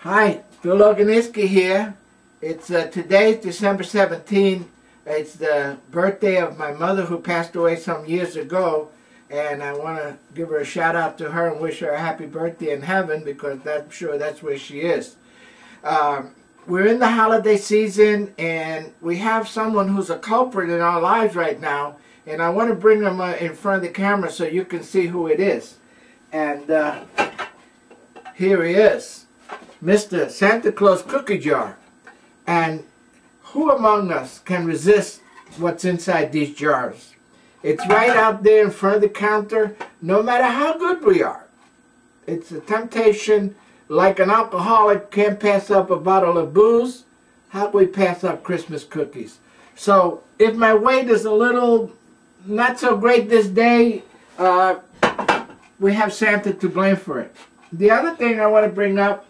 Hi, Bill Organiski here. It's today's December 17th. It's the birthday of my mother who passed away some years ago, and I want to give her a shout out to her and wish her a happy birthday in heaven, because I'm sure that's where she is. We're in the holiday season, and we have someone who's a culprit in our lives right now, and I want to bring him in front of the camera so you can see who it is. And here he is. Mr. Santa Claus Cookie Jar. And who among us can resist what's inside these jars? It's right out there in front of the counter, no matter how good we are. It's a temptation. Like an alcoholic can't pass up a bottle of booze, how can we pass up Christmas cookies? So if my weight is a little not so great this day, we have Santa to blame for it. The other thing I want to bring up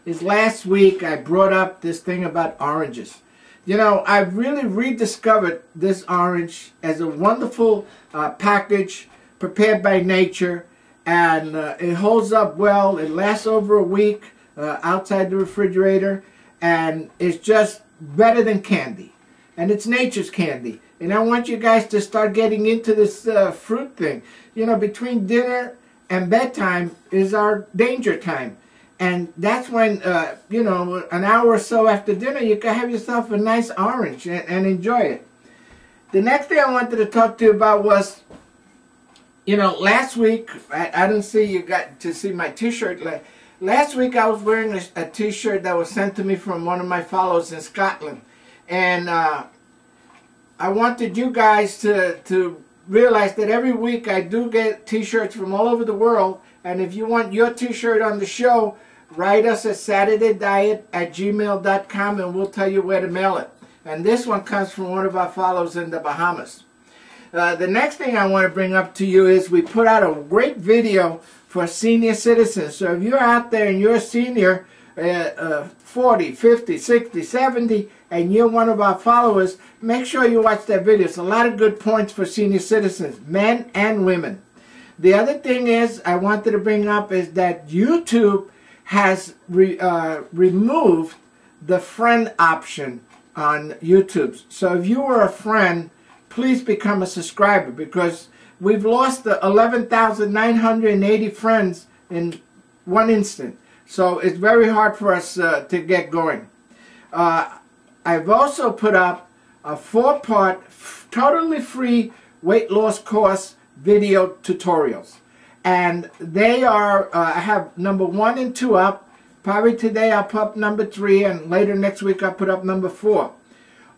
is last week I brought up this thing about oranges. You know, I've really rediscovered this orange as a wonderful package prepared by nature, and it holds up well. It lasts over a week outside the refrigerator, and it's just better than candy. And it's nature's candy. And I want you guys to start getting into this fruit thing. You know, between dinner and bedtime is our danger time. And that's when, you know, an hour or so after dinner, you can have yourself a nice orange and enjoy it. The next thing I wanted to talk to you about was, you know, last week, I didn't see you got to see my T-shirt. Last week I was wearing a T-shirt that was sent to me from one of my followers in Scotland. And I wanted you guys to realize that every week I do get T-shirts from all over the world. And if you want your T-shirt on the show, write us at SaturdayDiet@gmail.com and we'll tell you where to mail it. And this one comes from one of our followers in the Bahamas. The next thing I want to bring up to you is we put out a great video for senior citizens. So if you're out there and you're a senior, 40, 50, 60, 70, and you're one of our followers, make sure you watch that video. It's a lot of good points for senior citizens, men and women. The other thing is I wanted to bring up is that YouTube has removed the friend option on YouTube. So if you were a friend, please become a subscriber, because we've lost the 11,980 friends in one instant. So it's very hard for us to get going. I've also put up a 4-part, totally free weight loss course video tutorials, and they are I have number 1 and 2 up. Probably today I'll put up number 3, and later next week I'll put up number 4.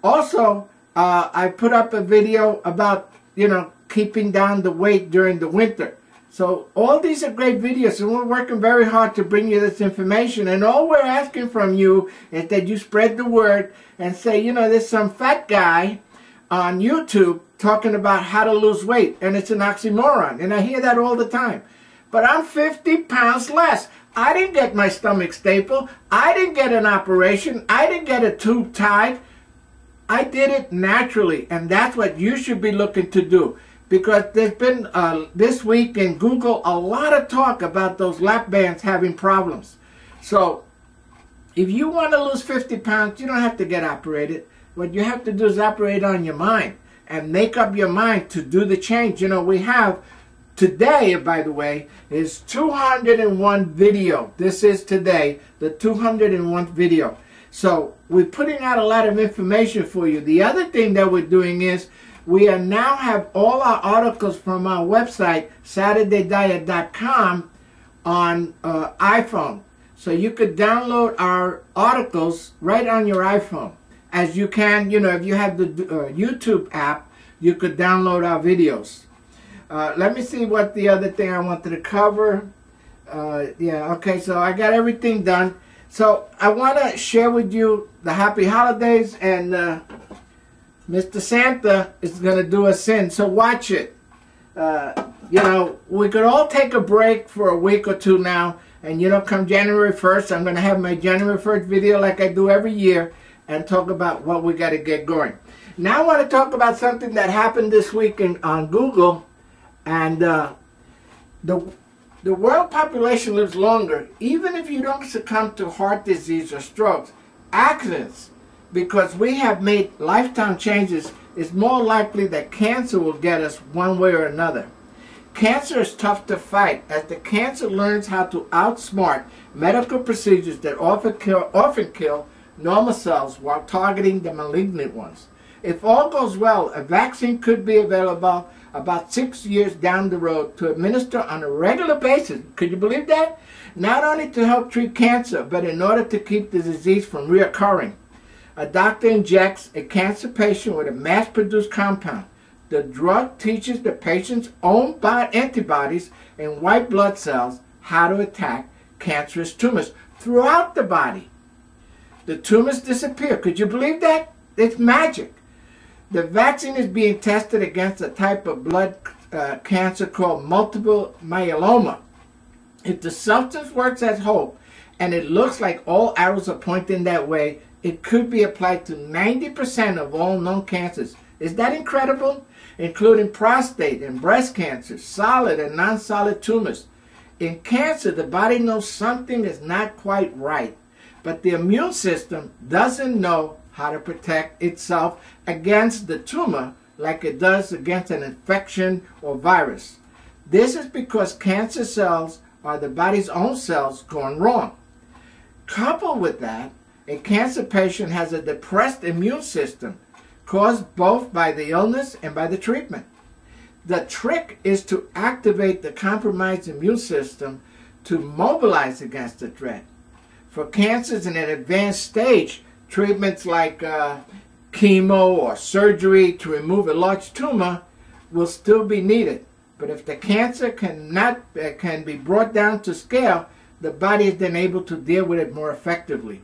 Also, I put up a video about, you know, keeping down the weight during the winter. So all these are great videos, and we're working very hard to bring you this information, and all we're asking from you is that you spread the word and say, you know, there's some fat guy on YouTube talking about how to lose weight, and it's an oxymoron, and I hear that all the time. But I'm 50 pounds less. I didn't get my stomach stapled. I didn't get an operation. I didn't get a tube tied. I did it naturally, and that's what you should be looking to do, because there's been this week in Google a lot of talk about those lap bands having problems. So if you want to lose 50 pounds, you don't have to get operated. What you have to do is operate on your mind and make up your mind to do the change. You know, we have today, by the way, is 201 video. This is today, the 201th video. So we're putting out a lot of information for you. The other thing that we're doing is we are now have all our articles from our website, SaturdayDiet.com, on iPhone. So you could download our articles right on your iPhone. As you can, you know, if you have the YouTube app, you could download our videos. Let me see what the other thing I wanted to cover. Yeah, okay, so I got everything done. So I want to share with you the happy holidays, and Mr. Santa is going to do us in, so watch it. You know, we could all take a break for a week or two now, and you know, come January 1st, I'm going to have my January 1st video like I do every year, and talk about what we got to get going. Now I want to talk about something that happened this week on Google, and the The world population lives longer, even if you don't succumb to heart disease or strokes. Accidents, because we have made lifetime changes, it's more likely that cancer will get us one way or another. Cancer is tough to fight as the cancer learns how to outsmart medical procedures that often kill normal cells while targeting the malignant ones. If all goes well, a vaccine could be available about 6 years down the road to administer on a regular basis. Could you believe that? Not only to help treat cancer, but in order to keep the disease from reoccurring. A doctor injects a cancer patient with a mass-produced compound. The drug teaches the patient's own antibodies and white blood cells how to attack cancerous tumors throughout the body. The tumors disappear. Could you believe that? It's magic. The vaccine is being tested against a type of blood cancer called multiple myeloma. If the substance works as hoped, and it looks like all arrows are pointing that way, it could be applied to 90% of all known cancers. Is that incredible? Including prostate and breast cancer, solid and non-solid tumors. In cancer, the body knows something is not quite right, but the immune system doesn't know how to protect itself against the tumor like it does against an infection or virus. This is because cancer cells are the body's own cells gone wrong. Coupled with that, a cancer patient has a depressed immune system caused both by the illness and by the treatment. The trick is to activate the compromised immune system to mobilize against the threat. For cancers in an advanced stage, treatments like chemo or surgery to remove a large tumor will still be needed. But if the cancer can be brought down to scale, the body is then able to deal with it more effectively.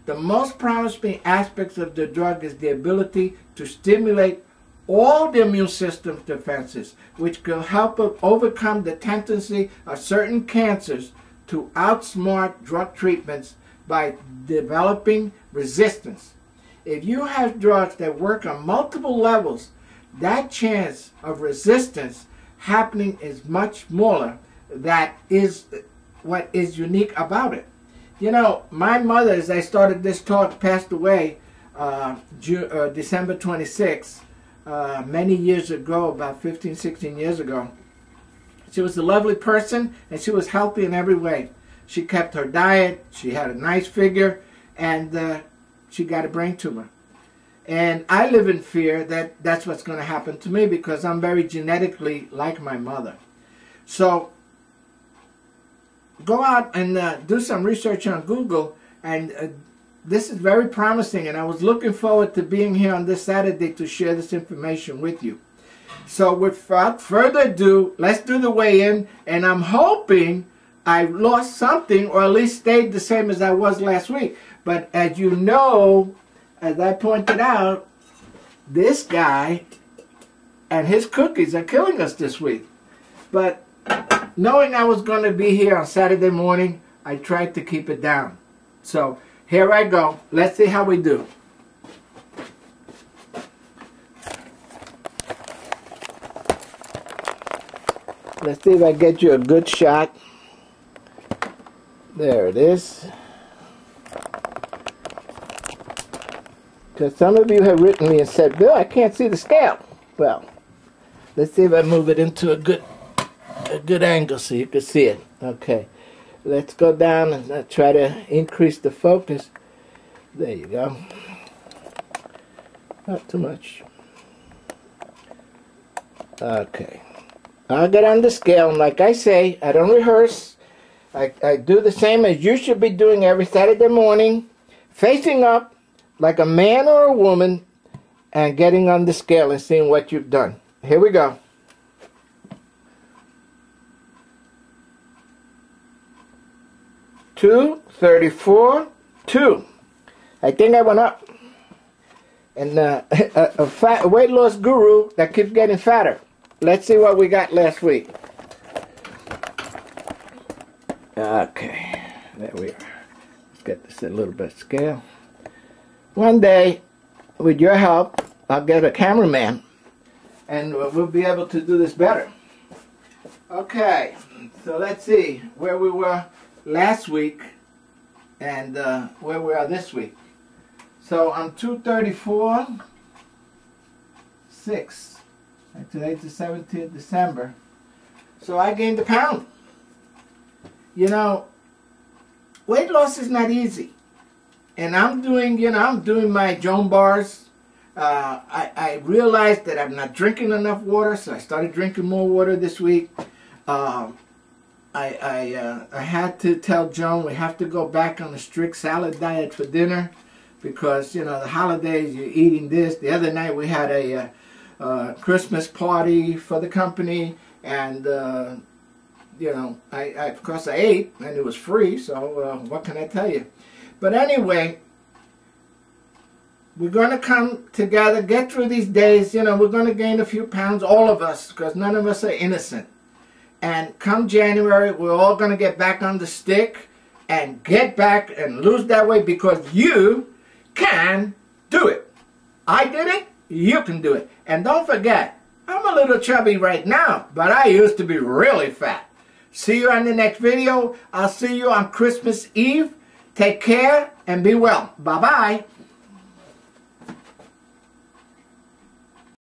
The most promising aspects of the drug is the ability to stimulate all the immune system's defenses, which can help overcome the tendency of certain cancers to outsmart drug treatments by developing resistance. If you have drugs that work on multiple levels, that chance of resistance happening is much smaller. That is what is unique about it. You know, my mother, as I started this talk, passed away December 26th, many years ago, about 15, 16 years ago. She was a lovely person, and she was healthy in every way. She kept her diet, she had a nice figure, and she got a brain tumor. And I live in fear that that's what's going to happen to me because I'm very genetically like my mother. So go out and do some research on Google, and this is very promising, and I was looking forward to being here on this Saturday to share this information with you. So without further ado, let's do the weigh-in, and I'm hoping I lost something or at least stayed the same as I was last week. But as you know, as I pointed out, this guy and his cookies are killing us this week. But knowing I was going to be here on Saturday morning, I tried to keep it down. So here I go. Let's see how we do. Let's see if I get you a good shot. There it is. Because some of you have written me and said, Bill, I can't see the scale. Well, let's see if I move it into a good angle so you can see it. Okay. Let's go down and try to increase the focus. There you go. Not too much. Okay. I'll get on the scale, and like I say, I don't rehearse. I do the same as you should be doing every Saturday morning, facing up like a man or a woman, and getting on the scale and seeing what you've done. Here we go. $234.2. I think I went up. And a weight loss guru that keeps getting fatter. Let's see what we got last week. Okay, there we are. Let's get this a little bit scale. One day, with your help, I'll get a cameraman, and we'll be able to do this better. Okay, so let's see where we were last week and where we are this week. So I'm 234.6. And today's the 17th of December. So I gained a pound. You know, weight loss is not easy. And I'm doing, I'm doing my Joan bars. I realized that I'm not drinking enough water, so I started drinking more water this week. I had to tell Joan we have to go back on a strict salad diet for dinner because, the holidays, you're eating this. The other night we had a Christmas party for the company, and, of course I ate, and it was free, so what can I tell you? But anyway, we're going to come together, get through these days. We're going to gain a few pounds, all of us, because none of us are innocent. And come January, we're all going to get back on the stick and get back and lose that weight because you can do it. I did it, you can do it. And don't forget, I'm a little chubby right now, but I used to be really fat. See you on the next video. I'll see you on Christmas Eve. Take care and be well. Bye-bye.